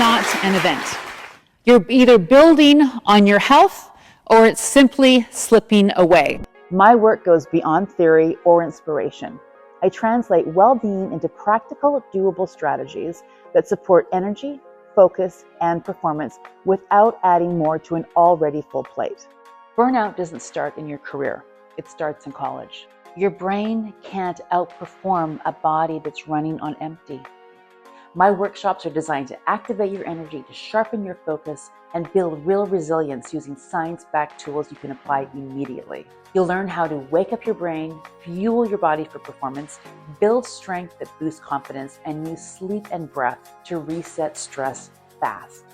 not an event. You're either building on your health or it's simply slipping away. My work goes beyond theory or inspiration. I translate well-being into practical, doable strategies that support energy, focus, and performance without adding more to an already full plate. Burnout doesn't start in your career. It starts in college. Your brain can't outperform a body that's running on empty. My workshops are designed to activate your energy, to sharpen your focus, and build real resilience using science-backed tools you can apply immediately. You'll learn how to wake up your brain, fuel your body for performance, build strength that boosts confidence, and use sleep and breath to reset stress fast.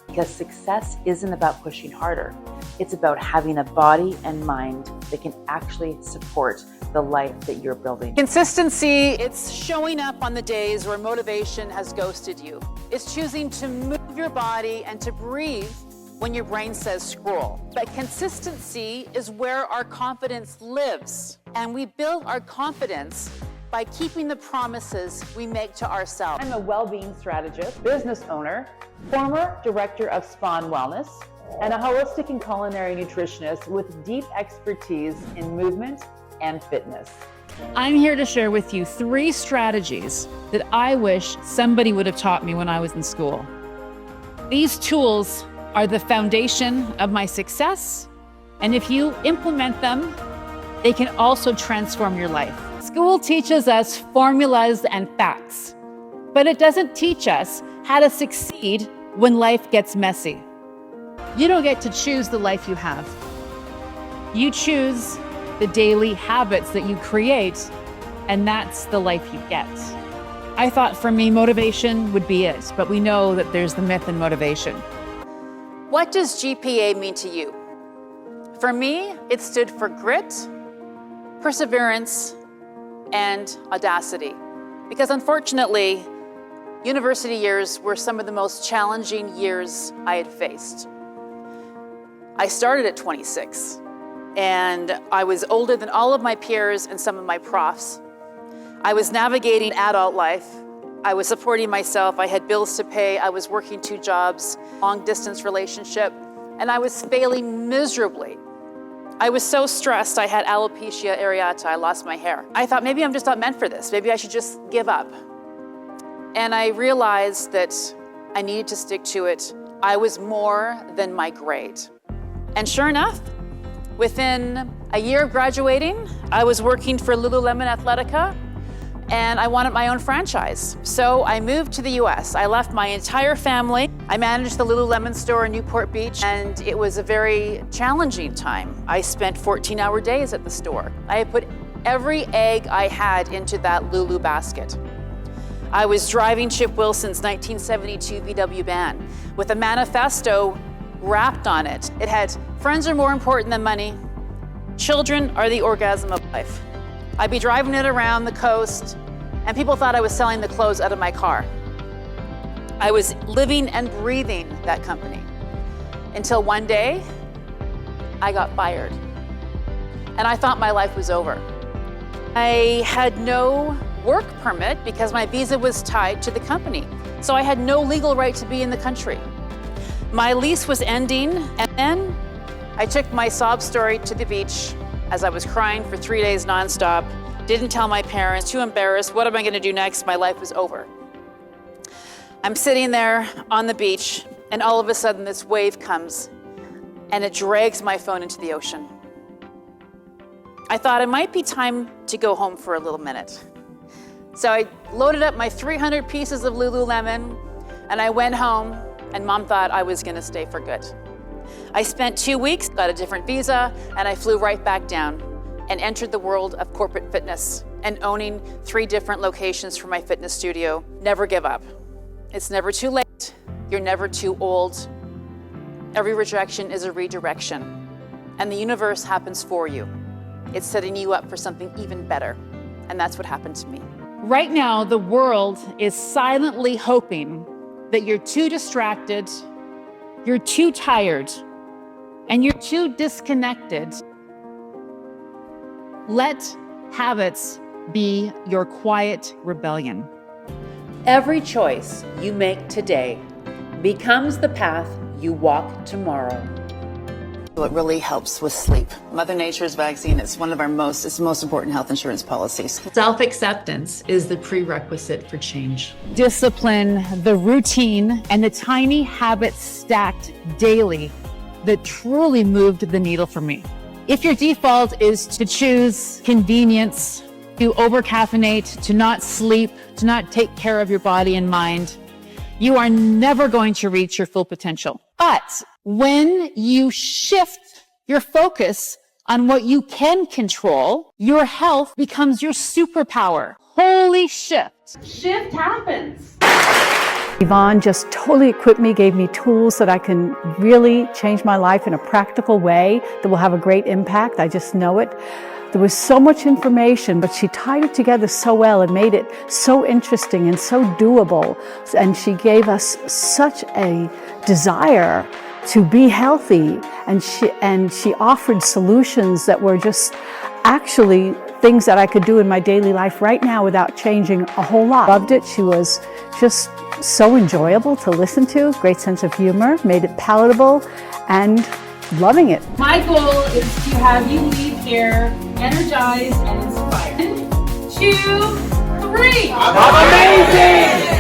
Because success isn't about pushing harder. It's about having a body and mind that can actually support the life that you're building. Consistency, it's showing up on the days where motivation has ghosted you. It's choosing to move your body and to breathe when your brain says scroll. But consistency is where our confidence lives. And we build our confidence by keeping the promises we make to ourselves. I'm a well-being strategist, business owner, former director of Spawn Wellness, and a holistic and culinary nutritionist with deep expertise in movement and fitness. I'm here to share with you 3 strategies that I wish somebody would have taught me when I was in school. These tools are the foundation of my success, and if you implement them, they can also transform your life. School teaches us formulas and facts, but it doesn't teach us how to succeed when life gets messy. You don't get to choose the life you have. You choose the daily habits that you create, and that's the life you get. I thought for me, motivation would be it, but we know that there's the myth in motivation. What does GPA mean to you? For me, it stood for grit, perseverance, and audacity. Because unfortunately, university years were some of the most challenging years I had faced. I started at 26, and I was older than all of my peers and some of my profs. I was navigating adult life. I was supporting myself. I had bills to pay. I was working 2 jobs, long-distance relationship, and I was failing miserably. I was so stressed, I had alopecia areata, I lost my hair. I thought maybe I'm just not meant for this. Maybe I should just give up. And I realized that I needed to stick to it. I was more than my grade. And sure enough, within a year of graduating, I was working for Lululemon Athletica, and I wanted my own franchise. So I moved to the US. I left my entire family. I managed the Lululemon store in Newport Beach, and it was a very challenging time. I spent 14-hour days at the store. I had put every egg I had into that Lulu basket. I was driving Chip Wilson's 1972 VW van with a manifesto wrapped on it. It had, "Friends are more important than money. Children are the orgasm of life." I'd be driving it around the coast, and people thought I was selling the clothes out of my car. I was living and breathing that company until one day I got fired, and I thought my life was over. I had no work permit because my visa was tied to the company, so I had no legal right to be in the country. My lease was ending, and then I took my sob story to the beach as I was crying for 3 days nonstop. Didn't tell my parents, too embarrassed. What am I gonna do next? My life was over. I'm sitting there on the beach, and all of a sudden this wave comes, and it drags my phone into the ocean. I thought it might be time to go home for a little minute. So I loaded up my 300 pieces of Lululemon, and I went home, and Mom thought I was gonna stay for good. I spent 2 weeks, got a different visa, and I flew right back down and entered the world of corporate fitness and owning 3 different locations for my fitness studio. Never give up. It's never too late. You're never too old. Every rejection is a redirection, and the universe happens for you. It's setting you up for something even better, and that's what happened to me. Right now, the world is silently hoping that you're too distracted, you're too tired, and you're too disconnected. Let habits be your quiet rebellion. Every choice you make today becomes the path you walk tomorrow. It really helps with sleep. Mother Nature's vaccine is one of our most important health insurance policies. Self-acceptance is the prerequisite for change. Discipline, the routine, and the tiny habits stacked daily that truly moved the needle for me. If your default is to choose convenience, to overcaffeinate, to not sleep, to not take care of your body and mind, you are never going to reach your full potential. But when you shift your focus on what you can control, your health becomes your superpower. Holy shift. Shift happens. Yvonne just totally equipped me, gave me tools that I can really change my life in a practical way that will have a great impact. I just know it. There was so much information, but she tied it together so well and made it so interesting and so doable. And she gave us such a desire to be healthy. And she offered solutions that were just actually things that I could do in my daily life right now without changing a whole lot. Loved it. She was just so enjoyable to listen to, great sense of humor, made it palatable, and loving it. My goal is to have you leave here energized and inspired. 1, 2, 3. Amazing!